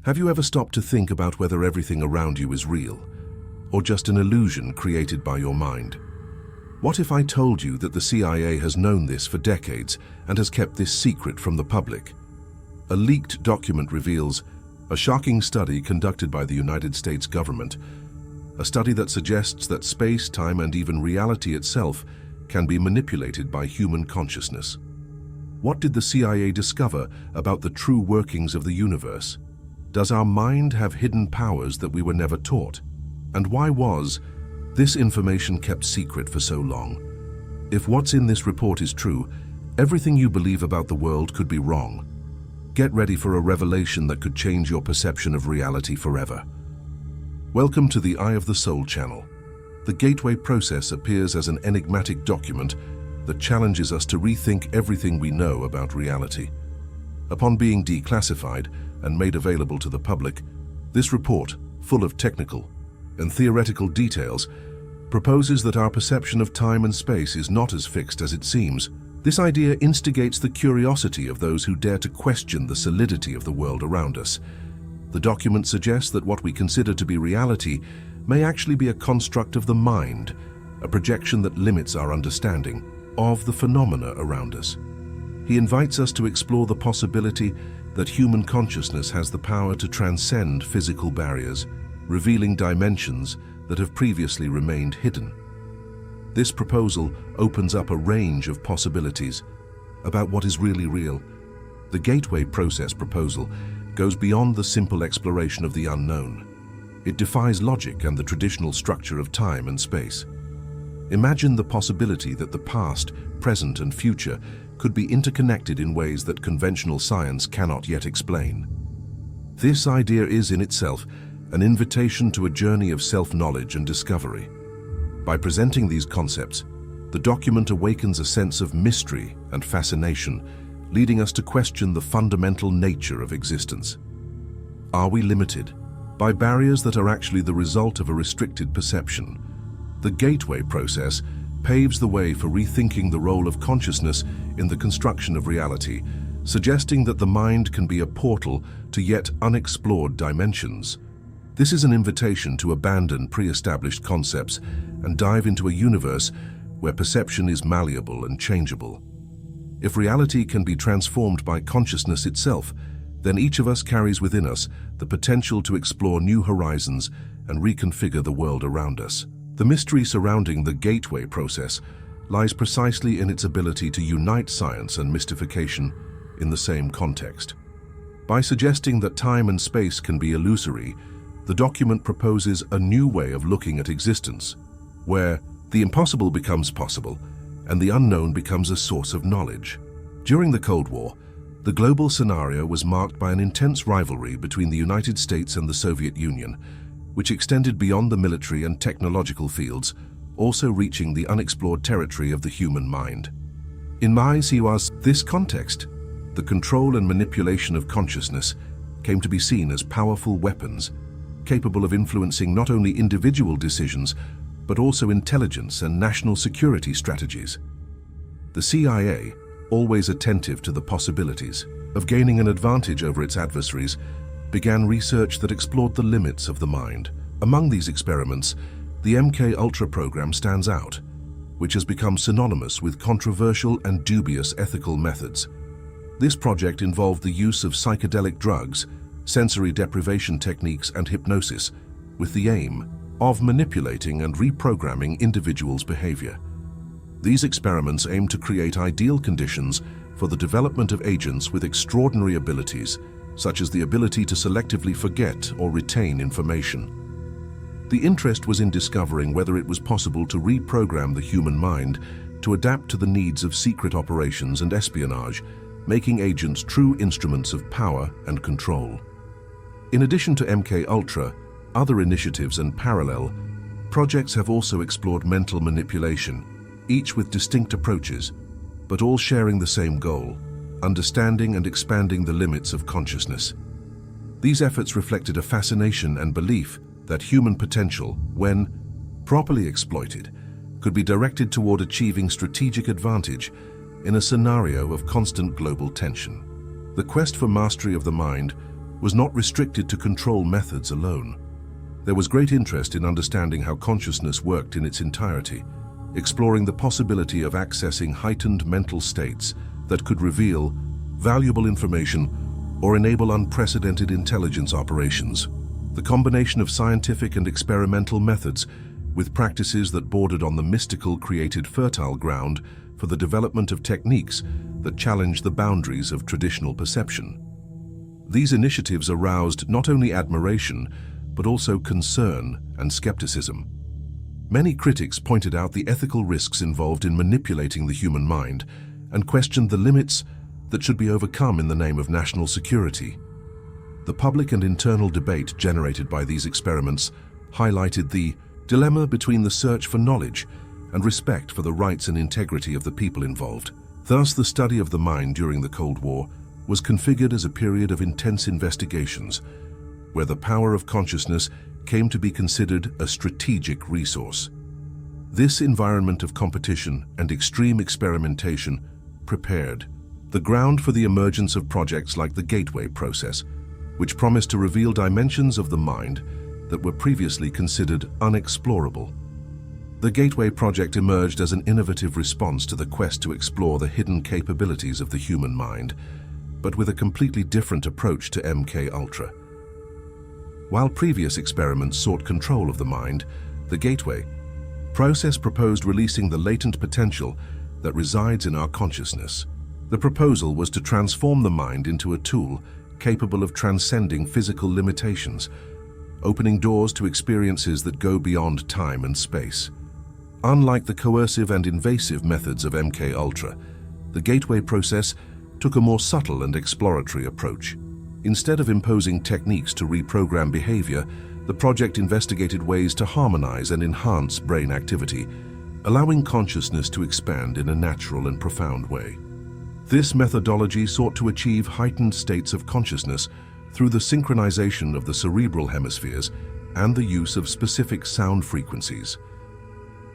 Have you ever stopped to think about whether everything around you is real, or just an illusion created by your mind? What if I told you that the CIA has known this for decades and has kept this secret from the public? A leaked document reveals a shocking study conducted by the United States government, a study that suggests that space, time, and even reality itself can be manipulated by human consciousness. What did the CIA discover about the true workings of the universe? Does our mind have hidden powers that we were never taught? And why was this information kept secret for so long? If what's in this report is true, everything you believe about the world could be wrong. Get ready for a revelation that could change your perception of reality forever. Welcome to the Eye of the Soul channel. The Gateway Process appears as an enigmatic document that challenges us to rethink everything we know about reality. Upon being declassified and made available to the public, this report, full of technical and theoretical details, proposes that our perception of time and space is not as fixed as it seems. This idea instigates the curiosity of those who dare to question the solidity of the world around us. The document suggests that what we consider to be reality may actually be a construct of the mind, a projection that limits our understanding of the phenomena around us. He invites us to explore the possibility that human consciousness has the power to transcend physical barriers, revealing dimensions that have previously remained hidden. This proposal opens up a range of possibilities about what is really real. The Gateway Process proposal goes beyond the simple exploration of the unknown. It defies logic and the traditional structure of time and space. Imagine the possibility that the past, present, and future could be interconnected in ways that conventional science cannot yet explain. This idea is in itself an invitation to a journey of self-knowledge and discovery. By presenting these concepts, the document awakens a sense of mystery and fascination, leading us to question the fundamental nature of existence. Are we limited by barriers that are actually the result of a restricted perception? The Gateway Process paves the way for rethinking the role of consciousness in the construction of reality, suggesting that the mind can be a portal to yet unexplored dimensions. This is an invitation to abandon pre-established concepts and dive into a universe where perception is malleable and changeable. If reality can be transformed by consciousness itself, then each of us carries within us the potential to explore new horizons and reconfigure the world around us. The mystery surrounding the Gateway Process lies precisely in its ability to unite science and mystification in the same context. By suggesting that time and space can be illusory, the document proposes a new way of looking at existence, where the impossible becomes possible and the unknown becomes a source of knowledge. During the Cold War, the global scenario was marked by an intense rivalry between the United States and the Soviet Union, which extended beyond the military and technological fields, also reaching the unexplored territory of the human mind. In this context, the control and manipulation of consciousness came to be seen as powerful weapons, capable of influencing not only individual decisions, but also intelligence and national security strategies. The CIA, always attentive to the possibilities of gaining an advantage over its adversaries, began research that explored the limits of the mind. Among these experiments, the MK-Ultra program stands out, which has become synonymous with controversial and dubious ethical methods. This project involved the use of psychedelic drugs, sensory deprivation techniques, and hypnosis, with the aim of manipulating and reprogramming individuals' behavior. These experiments aim to create ideal conditions for the development of agents with extraordinary abilities, such as the ability to selectively forget or retain information. The interest was in discovering whether it was possible to reprogram the human mind to adapt to the needs of secret operations and espionage, making agents true instruments of power and control. In addition to MK-Ultra, other initiatives and parallel projects have also explored mental manipulation, each with distinct approaches, but all sharing the same goal: understanding and expanding the limits of consciousness. These efforts reflected a fascination and belief that human potential, when properly exploited, could be directed toward achieving strategic advantage in a scenario of constant global tension. The quest for mastery of the mind was not restricted to control methods alone. There was great interest in understanding how consciousness worked in its entirety, exploring the possibility of accessing heightened mental states that could reveal valuable information or enable unprecedented intelligence operations. The combination of scientific and experimental methods with practices that bordered on the mystical created fertile ground for the development of techniques that challenged the boundaries of traditional perception. These initiatives aroused not only admiration, but also concern and skepticism. Many critics pointed out the ethical risks involved in manipulating the human mind and questioned the limits that should be overcome in the name of national security. The public and internal debate generated by these experiments highlighted the dilemma between the search for knowledge and respect for the rights and integrity of the people involved. Thus, the study of the mind during the Cold War was configured as a period of intense investigations, where the power of consciousness came to be considered a strategic resource. This environment of competition and extreme experimentation prepared the ground for the emergence of projects like the Gateway process, which promised to reveal dimensions of the mind that were previously considered unexplorable. The Gateway project emerged as an innovative response to the quest to explore the hidden capabilities of the human mind, but with a completely different approach to MK-Ultra. While previous experiments sought control of the mind, the Gateway process proposed releasing the latent potential that resides in our consciousness. The proposal was to transform the mind into a tool capable of transcending physical limitations, opening doors to experiences that go beyond time and space. Unlike the coercive and invasive methods of MK-Ultra, the Gateway process took a more subtle and exploratory approach. Instead of imposing techniques to reprogram behavior, the project investigated ways to harmonize and enhance brain activity, allowing consciousness to expand in a natural and profound way. This methodology sought to achieve heightened states of consciousness through the synchronization of the cerebral hemispheres and the use of specific sound frequencies.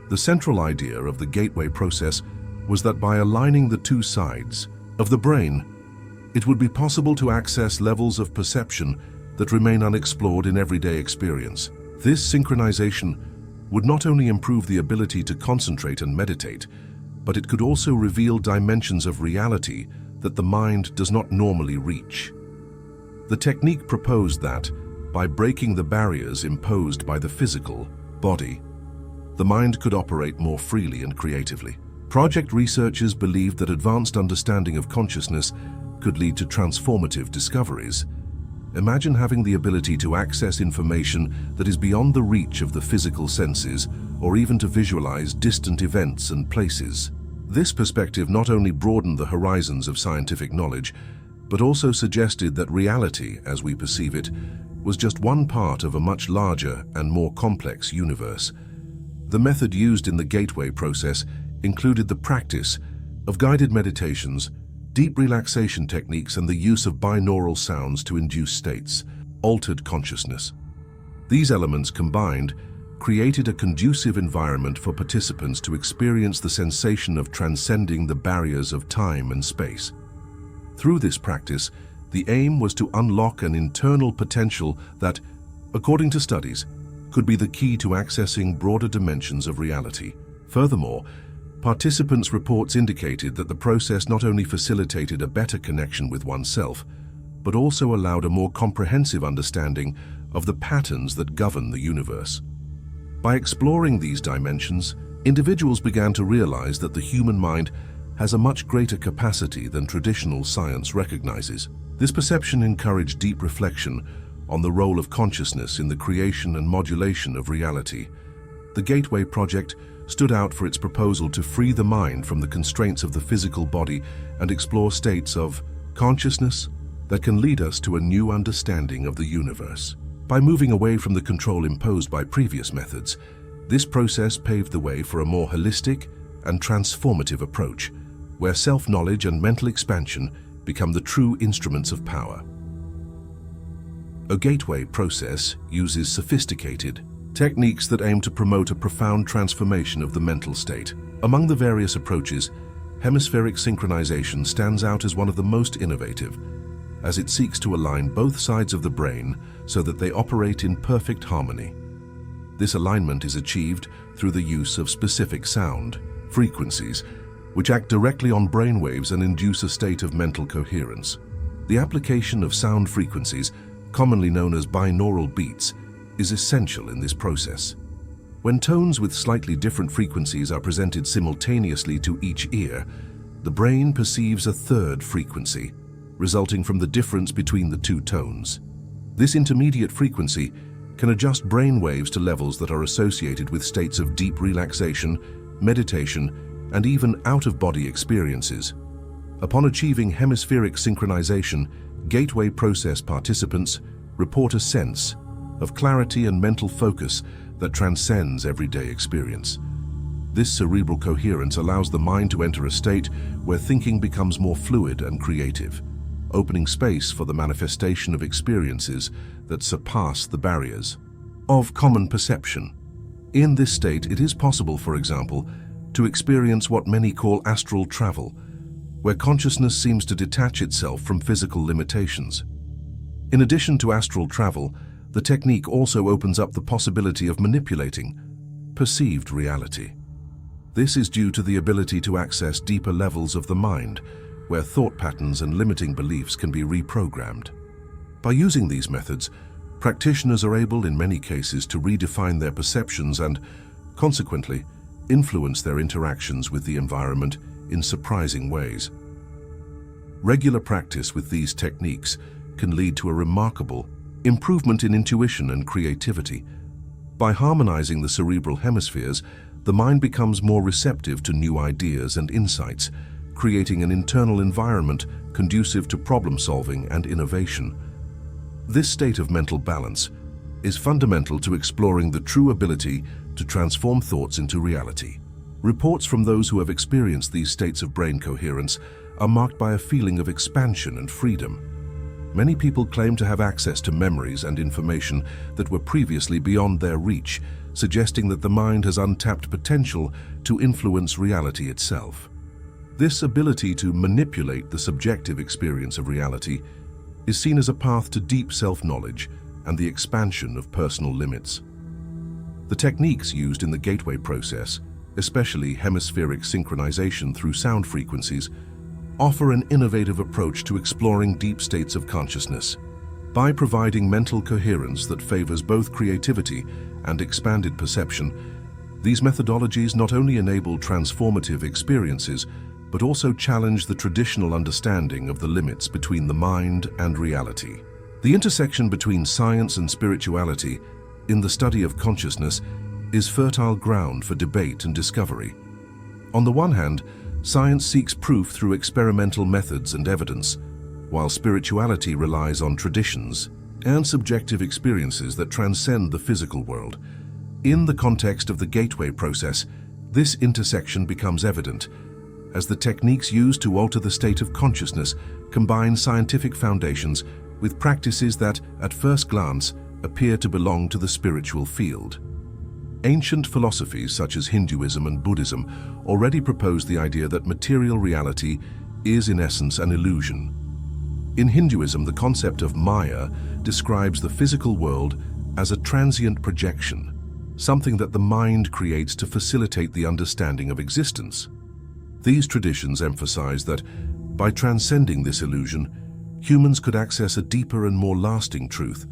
The central idea of the Gateway process was that by aligning the two sides of the brain, it would be possible to access levels of perception that remain unexplored in everyday experience. This synchronization would not only improve the ability to concentrate and meditate, but it could also reveal dimensions of reality that the mind does not normally reach. The technique proposed that, by breaking the barriers imposed by the physical body, the mind could operate more freely and creatively. Project researchers believed that advanced understanding of consciousness could lead to transformative discoveries. Imagine having the ability to access information that is beyond the reach of the physical senses, or even to visualize distant events and places. This perspective not only broadened the horizons of scientific knowledge, but also suggested that reality, as we perceive it, was just one part of a much larger and more complex universe. The method used in the Gateway process included the practice of guided meditations, deep relaxation techniques, and the use of binaural sounds to induce states, altered consciousness. These elements combined created a conducive environment for participants to experience the sensation of transcending the barriers of time and space. Through this practice, the aim was to unlock an internal potential that, according to studies, could be the key to accessing broader dimensions of reality. Furthermore, participants' reports indicated that the process not only facilitated a better connection with oneself, but also allowed a more comprehensive understanding of the patterns that govern the universe. By exploring these dimensions, individuals began to realize that the human mind has a much greater capacity than traditional science recognizes. This perception encouraged deep reflection on the role of consciousness in the creation and modulation of reality. The Gateway project stood out for its proposal to free the mind from the constraints of the physical body and explore states of consciousness that can lead us to a new understanding of the universe. By moving away from the control imposed by previous methods, this process paved the way for a more holistic and transformative approach, where self-knowledge and mental expansion become the true instruments of power. A Gateway process uses sophisticated techniques that aim to promote a profound transformation of the mental state. Among the various approaches, hemispheric synchronization stands out as one of the most innovative. as it seeks to align both sides of the brain so that they operate in perfect harmony. This alignment is achieved through the use of specific sound frequencies, which act directly on brainwaves and induce a state of mental coherence. The application of sound frequencies, commonly known as binaural beats, is essential in this process. When tones with slightly different frequencies are presented simultaneously to each ear, the brain perceives a third frequency, resulting from the difference between the two tones. This intermediate frequency can adjust brain waves to levels that are associated with states of deep relaxation, meditation, and even out-of-body experiences. Upon achieving hemispheric synchronization, gateway process participants report a sense of clarity and mental focus that transcends everyday experience. This cerebral coherence allows the mind to enter a state where thinking becomes more fluid and creative, opening space for the manifestation of experiences that surpass the barriers of common perception. In this state, it is possible, for example, to experience what many call astral travel, where consciousness seems to detach itself from physical limitations. In addition to astral travel, the technique also opens up the possibility of manipulating perceived reality. This is due to the ability to access deeper levels of the mind, where thought patterns and limiting beliefs can be reprogrammed. By using these methods, practitioners are able in many cases to redefine their perceptions and, consequently, influence their interactions with the environment in surprising ways. Regular practice with these techniques can lead to a remarkable improvement in intuition and creativity. By harmonizing the cerebral hemispheres, the mind becomes more receptive to new ideas and insights, creating an internal environment conducive to problem-solving and innovation. This state of mental balance is fundamental to exploring the true ability to transform thoughts into reality. Reports from those who have experienced these states of brain coherence are marked by a feeling of expansion and freedom. Many people claim to have access to memories and information that were previously beyond their reach, suggesting that the mind has untapped potential to influence reality itself. This ability to manipulate the subjective experience of reality is seen as a path to deep self-knowledge and the expansion of personal limits. The techniques used in the gateway process, especially hemispheric synchronization through sound frequencies, offer an innovative approach to exploring deep states of consciousness. By providing mental coherence that favors both creativity and expanded perception, these methodologies not only enable transformative experiences, but also challenge the traditional understanding of the limits between the mind and reality. The intersection between science and spirituality in the study of consciousness is fertile ground for debate and discovery. On the one hand, science seeks proof through experimental methods and evidence, while spirituality relies on traditions and subjective experiences that transcend the physical world. In the context of the gateway process, this intersection becomes evident, as the techniques used to alter the state of consciousness combine scientific foundations with practices that, at first glance, appear to belong to the spiritual field. Ancient philosophies such as Hinduism and Buddhism already proposed the idea that material reality is in essence an illusion. In Hinduism, the concept of Maya describes the physical world as a transient projection, something that the mind creates to facilitate the understanding of existence. These traditions emphasize that, by transcending this illusion, humans could access a deeper and more lasting truth,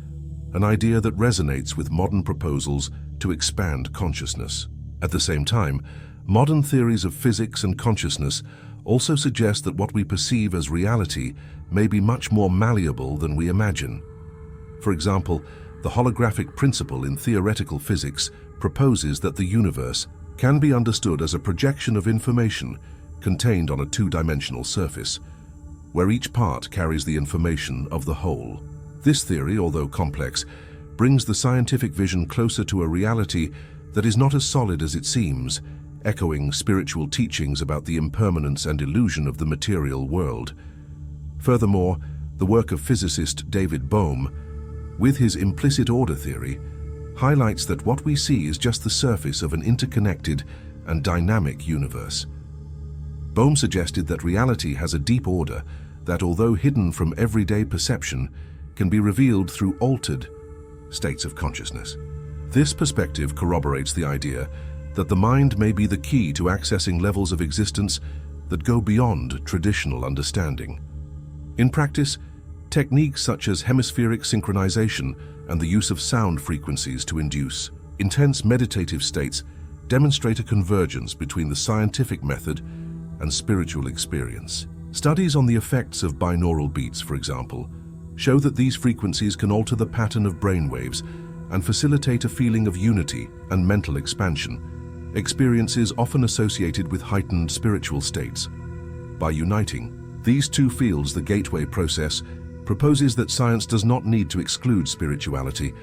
an idea that resonates with modern proposals to expand consciousness. At the same time, modern theories of physics and consciousness also suggest that what we perceive as reality may be much more malleable than we imagine. For example, the holographic principle in theoretical physics proposes that the universe can be understood as a projection of information contained on a two-dimensional surface, where each part carries the information of the whole. This theory, although complex, brings the scientific vision closer to a reality that is not as solid as it seems, echoing spiritual teachings about the impermanence and illusion of the material world. Furthermore, the work of physicist David Bohm, with his implicit order theory, highlights that what we see is just the surface of an interconnected and dynamic universe. Bohm suggested that reality has a deep order, that, although hidden from everyday perception, can be revealed through altered states of consciousness. This perspective corroborates the idea that the mind may be the key to accessing levels of existence that go beyond traditional understanding. In practice, techniques such as hemispheric synchronization and the use of sound frequencies to induce intense meditative states demonstrate a convergence between the scientific method and spiritual experience. Studies on the effects of binaural beats, for example, show that these frequencies can alter the pattern of brainwaves and facilitate a feeling of unity and mental expansion, experiences often associated with heightened spiritual states. By uniting these two fields, the gateway process proposes that science does not need to exclude spirituality,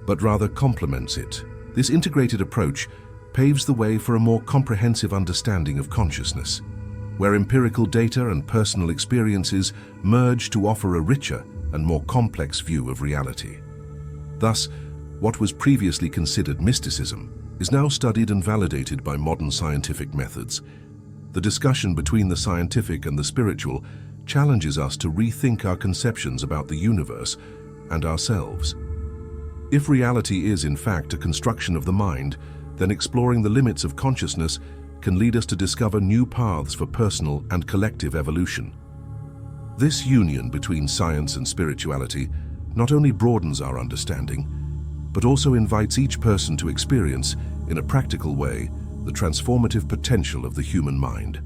but rather complements it. This integrated approach paves the way for a more comprehensive understanding of consciousness, where empirical data and personal experiences merge to offer a richer and more complex view of reality. Thus, what was previously considered mysticism is now studied and validated by modern scientific methods. The discussion between the scientific and the spiritual challenges us to rethink our conceptions about the universe and ourselves. If reality is, in fact, a construction of the mind, then exploring the limits of consciousness can lead us to discover new paths for personal and collective evolution. This union between science and spirituality not only broadens our understanding, but also invites each person to experience, in a practical way, the transformative potential of the human mind.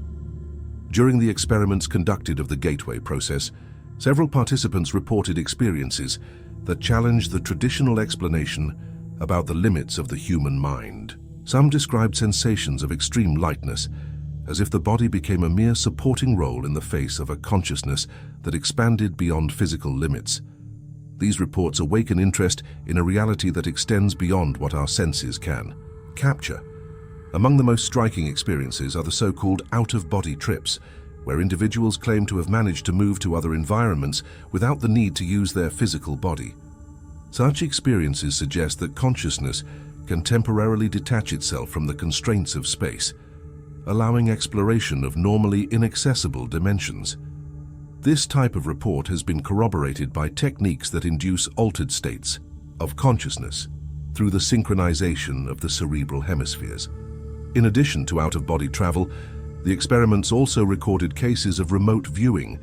During the experiments conducted of the gateway process, several participants reported experiences that challenged the traditional explanation about the limits of the human mind. Some described sensations of extreme lightness, as if the body became a mere supporting role in the face of a consciousness that expanded beyond physical limits. These reports awaken interest in a reality that extends beyond what our senses can capture. Among the most striking experiences are the so-called out-of-body trips, where individuals claim to have managed to move to other environments without the need to use their physical body. Such experiences suggest that consciousness can temporarily detach itself from the constraints of space, allowing exploration of normally inaccessible dimensions. This type of report has been corroborated by techniques that induce altered states of consciousness through the synchronization of the cerebral hemispheres. In addition to out-of-body travel, the experiments also recorded cases of remote viewing,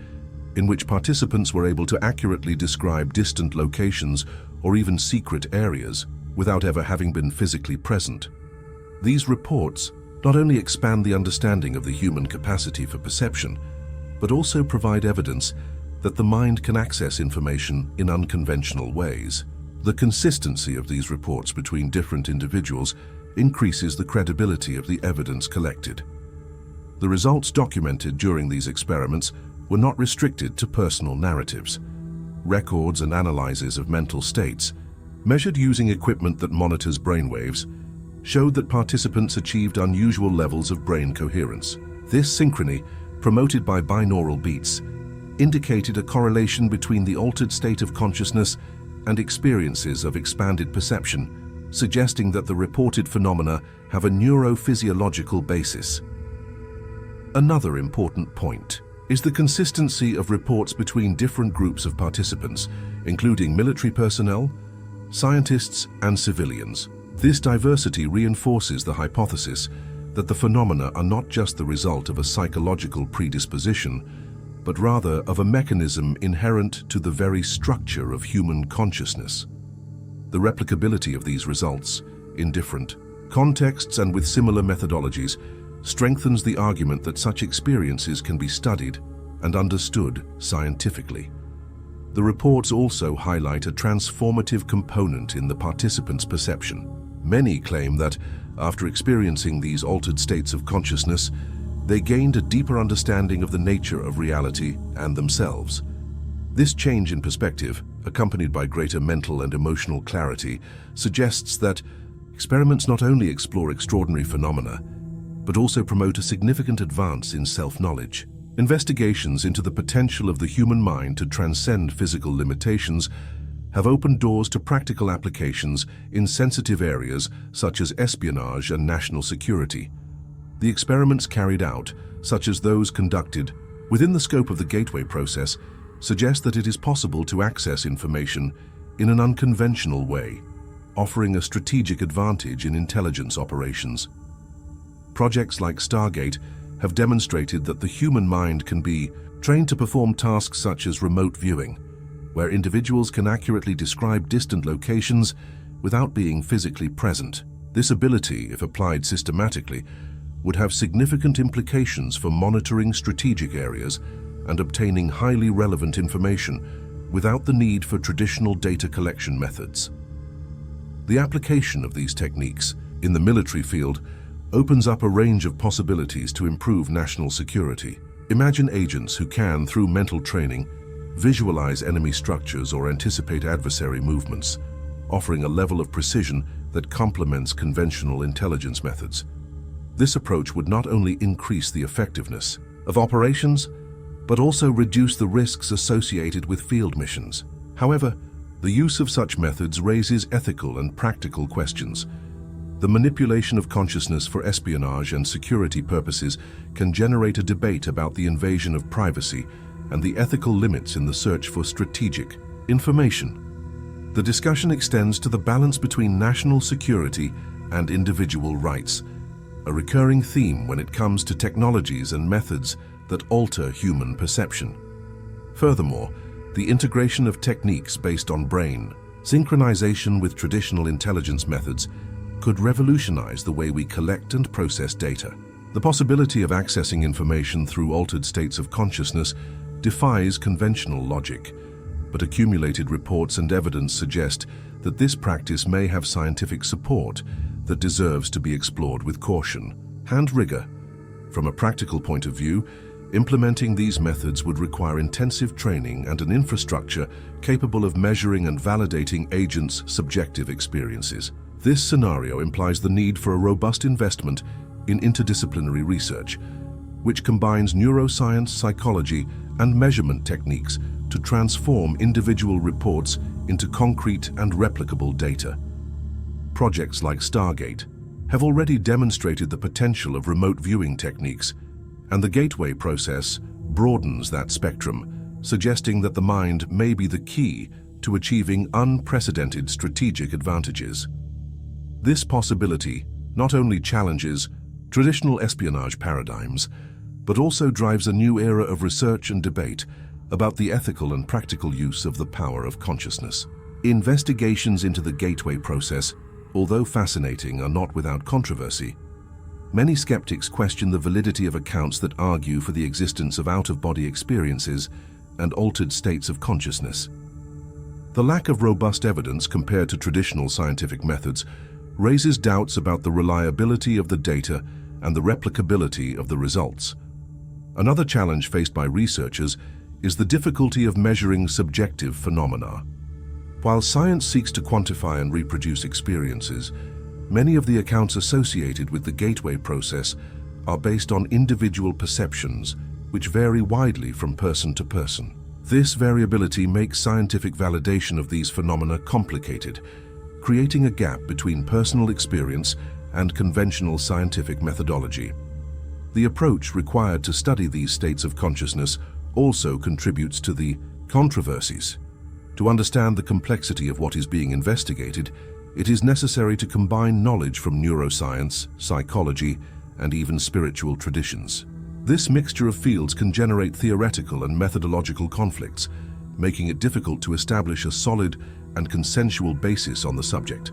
in which participants were able to accurately describe distant locations or even secret areas without ever having been physically present. These reports not only expand the understanding of the human capacity for perception, but also provide evidence that the mind can access information in unconventional ways. The consistency of these reports between different individuals increases the credibility of the evidence collected. The results documented during these experiments were not restricted to personal narratives. Records and analyses of mental states, measured using equipment that monitors brainwaves, showed that participants achieved unusual levels of brain coherence. This synchrony, promoted by binaural beats, indicated a correlation between the altered state of consciousness and experiences of expanded perception, suggesting that the reported phenomena have a neurophysiological basis. Another important point is the consistency of reports between different groups of participants, including military personnel, scientists, and civilians. This diversity reinforces the hypothesis that the phenomena are not just the result of a psychological predisposition, but rather of a mechanism inherent to the very structure of human consciousness. The replicability of these results, in different contexts and with similar methodologies, strengthens the argument that such experiences can be studied and understood scientifically. The reports also highlight a transformative component in the participants' perception. Many claim that, after experiencing these altered states of consciousness, they gained a deeper understanding of the nature of reality and themselves. This change in perspective, accompanied by greater mental and emotional clarity, suggests that experiments not only explore extraordinary phenomena, but also promote a significant advance in self-knowledge. Investigations into the potential of the human mind to transcend physical limitations have opened doors to practical applications in sensitive areas such as espionage and national security. The experiments carried out, such as those conducted within the scope of the gateway process suggests that it is possible to access information in an unconventional way, offering a strategic advantage in intelligence operations. Projects like Stargate have demonstrated that the human mind can be trained to perform tasks such as remote viewing, where individuals can accurately describe distant locations without being physically present. This ability, if applied systematically, would have significant implications for monitoring strategic areas and obtaining highly relevant information without the need for traditional data collection methods. The application of these techniques in the military field opens up a range of possibilities to improve national security. Imagine agents who can, through mental training, visualize enemy structures or anticipate adversary movements, offering a level of precision that complements conventional intelligence methods. This approach would not only increase the effectiveness of operations, but also reduce the risks associated with field missions. However, the use of such methods raises ethical and practical questions. The manipulation of consciousness for espionage and security purposes can generate a debate about the invasion of privacy and the ethical limits in the search for strategic information. The discussion extends to the balance between national security and individual rights, a recurring theme when it comes to technologies and methods that alter human perception. Furthermore, the integration of techniques based on brain synchronization with traditional intelligence methods could revolutionize the way we collect and process data. The possibility of accessing information through altered states of consciousness defies conventional logic, but accumulated reports and evidence suggest that this practice may have scientific support that deserves to be explored with caution and rigor. From a practical point of view, implementing these methods would require intensive training and an infrastructure capable of measuring and validating agents' subjective experiences. This scenario implies the need for a robust investment in interdisciplinary research, which combines neuroscience, psychology, and measurement techniques to transform individual reports into concrete and replicable data. Projects like Stargate have already demonstrated the potential of remote viewing techniques, and the gateway process broadens that spectrum, suggesting that the mind may be the key to achieving unprecedented strategic advantages. This possibility not only challenges traditional espionage paradigms, but also drives a new era of research and debate about the ethical and practical use of the power of consciousness. Investigations into the gateway process, although fascinating, are not without controversy. Many skeptics question the validity of accounts that argue for the existence of out-of-body experiences and altered states of consciousness. The lack of robust evidence compared to traditional scientific methods raises doubts about the reliability of the data and the replicability of the results. Another challenge faced by researchers is the difficulty of measuring subjective phenomena. While science seeks to quantify and reproduce experiences, many of the accounts associated with the gateway process are based on individual perceptions, which vary widely from person to person. This variability makes scientific validation of these phenomena complicated, creating a gap between personal experience and conventional scientific methodology. The approach required to study these states of consciousness also contributes to the controversies. To understand the complexity of what is being investigated, it is necessary to combine knowledge from neuroscience, psychology, and even spiritual traditions. This mixture of fields can generate theoretical and methodological conflicts, making it difficult to establish a solid and consensual basis on the subject.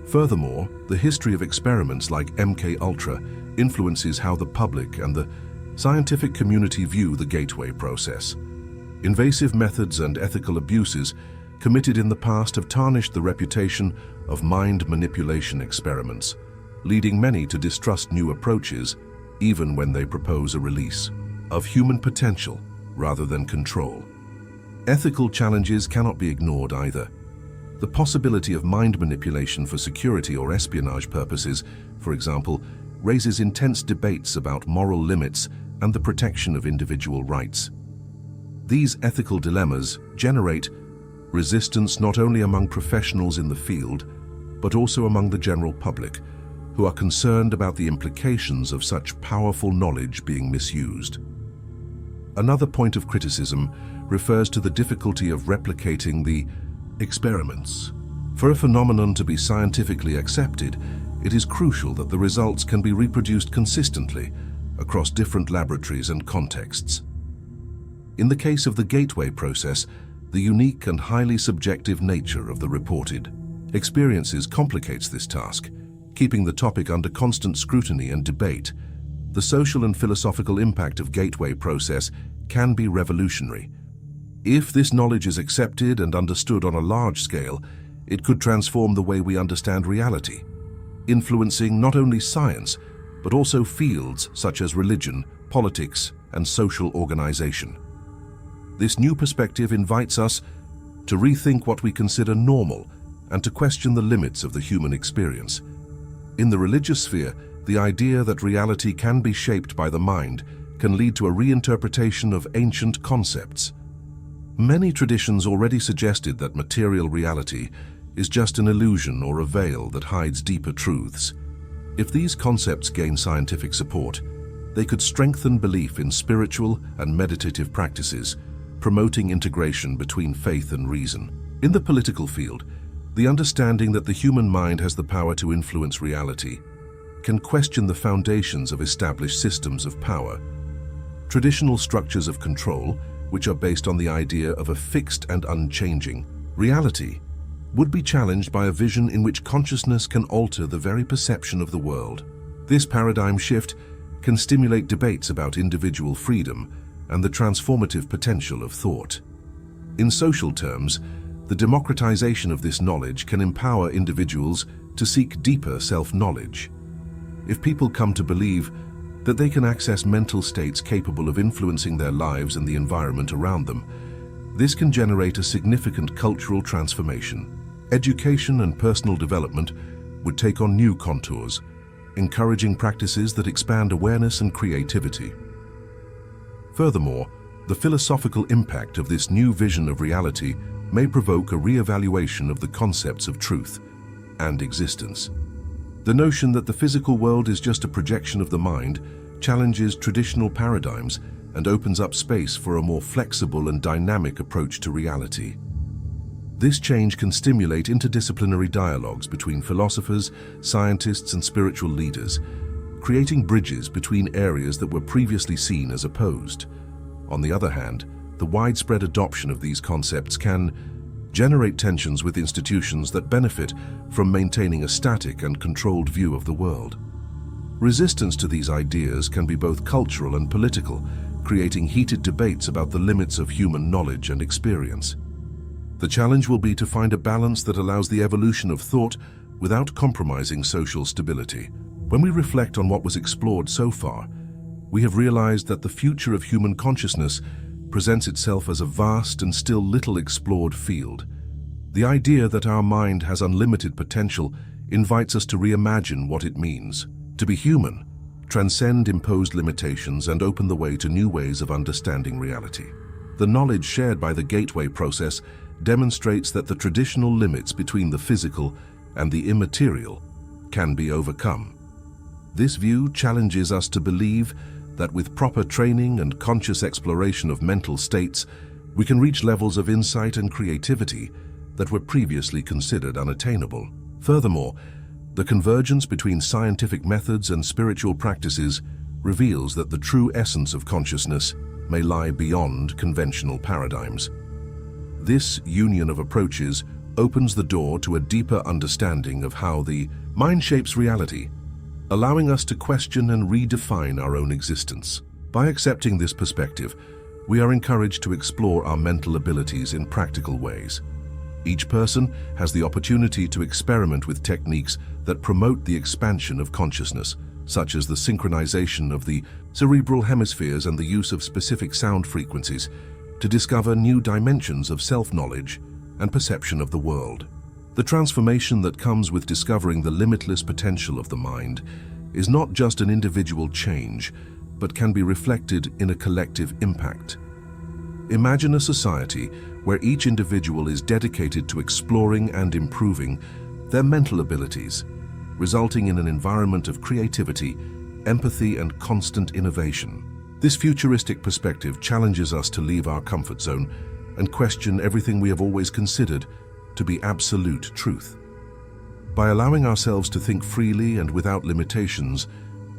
Furthermore, the history of experiments like MKUltra influences how the public and the scientific community view the gateway process. Invasive methods and ethical abuses committed in the past have tarnished the reputation of mind manipulation experiments, leading many to distrust new approaches even when they propose a release of human potential rather than control. Ethical challenges cannot be ignored either. The possibility of mind manipulation for security or espionage purposes, for example, raises intense debates about moral limits and the protection of individual rights. These ethical dilemmas generate resistance not only among professionals in the field, but also among the general public, who are concerned about the implications of such powerful knowledge being misused. Another point of criticism refers to the difficulty of replicating the experiments. For a phenomenon to be scientifically accepted, it is crucial that the results can be reproduced consistently across different laboratories and contexts. In the case of the gateway process, the unique and highly subjective nature of the reported experiences complicates this task, keeping the topic under constant scrutiny and debate. The social and philosophical impact of gateway process can be revolutionary. If this knowledge is accepted and understood on a large scale, it could transform the way we understand reality, influencing not only science, but also fields such as religion, politics, and social organization. This new perspective invites us to rethink what we consider normal and to question the limits of the human experience. In the religious sphere, the idea that reality can be shaped by the mind can lead to a reinterpretation of ancient concepts. Many traditions already suggested that material reality is just an illusion or a veil that hides deeper truths. If these concepts gain scientific support, they could strengthen belief in spiritual and meditative practices, promoting integration between faith and reason. In the political field, the understanding that the human mind has the power to influence reality can question the foundations of established systems of power. Traditional structures of control, which are based on the idea of a fixed and unchanging reality, would be challenged by a vision in which consciousness can alter the very perception of the world. This paradigm shift can stimulate debates about individual freedom and the transformative potential of thought. In social terms, the democratization of this knowledge can empower individuals to seek deeper self-knowledge. If people come to believe that they can access mental states capable of influencing their lives and the environment around them, this can generate a significant cultural transformation. Education and personal development would take on new contours, encouraging practices that expand awareness and creativity. Furthermore, the philosophical impact of this new vision of reality may provoke a re-evaluation of the concepts of truth and existence. The notion that the physical world is just a projection of the mind challenges traditional paradigms and opens up space for a more flexible and dynamic approach to reality. This change can stimulate interdisciplinary dialogues between philosophers, scientists, and spiritual leaders, creating bridges between areas that were previously seen as opposed. On the other hand, the widespread adoption of these concepts can generate tensions with institutions that benefit from maintaining a static and controlled view of the world. Resistance to these ideas can be both cultural and political, creating heated debates about the limits of human knowledge and experience. The challenge will be to find a balance that allows the evolution of thought without compromising social stability. When we reflect on what was explored so far, we have realized that the future of human consciousness presents itself as a vast and still little explored field. The idea that our mind has unlimited potential invites us to reimagine what it means to be human, transcend imposed limitations, and open the way to new ways of understanding reality. The knowledge shared by the gateway process demonstrates that the traditional limits between the physical and the immaterial can be overcome. This view challenges us to believe that with proper training and conscious exploration of mental states, we can reach levels of insight and creativity that were previously considered unattainable. Furthermore, the convergence between scientific methods and spiritual practices reveals that the true essence of consciousness may lie beyond conventional paradigms. This union of approaches opens the door to a deeper understanding of how the mind shapes reality, allowing us to question and redefine our own existence. By accepting this perspective, we are encouraged to explore our mental abilities in practical ways. Each person has the opportunity to experiment with techniques that promote the expansion of consciousness, such as the synchronization of the cerebral hemispheres and the use of specific sound frequencies, to discover new dimensions of self-knowledge and perception of the world. The transformation that comes with discovering the limitless potential of the mind is not just an individual change, but can be reflected in a collective impact. Imagine a society where each individual is dedicated to exploring and improving their mental abilities, resulting in an environment of creativity, empathy, and constant innovation. This futuristic perspective challenges us to leave our comfort zone and question everything we have always considered to be absolute truth. By allowing ourselves to think freely and without limitations,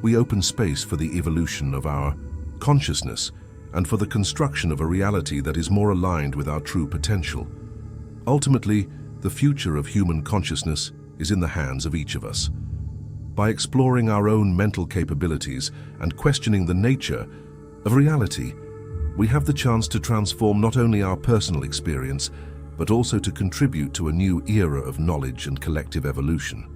we open space for the evolution of our consciousness and for the construction of a reality that is more aligned with our true potential. Ultimately, the future of human consciousness is in the hands of each of us. By exploring our own mental capabilities and questioning the nature of reality, we have the chance to transform not only our personal experience, but also to contribute to a new era of knowledge and collective evolution.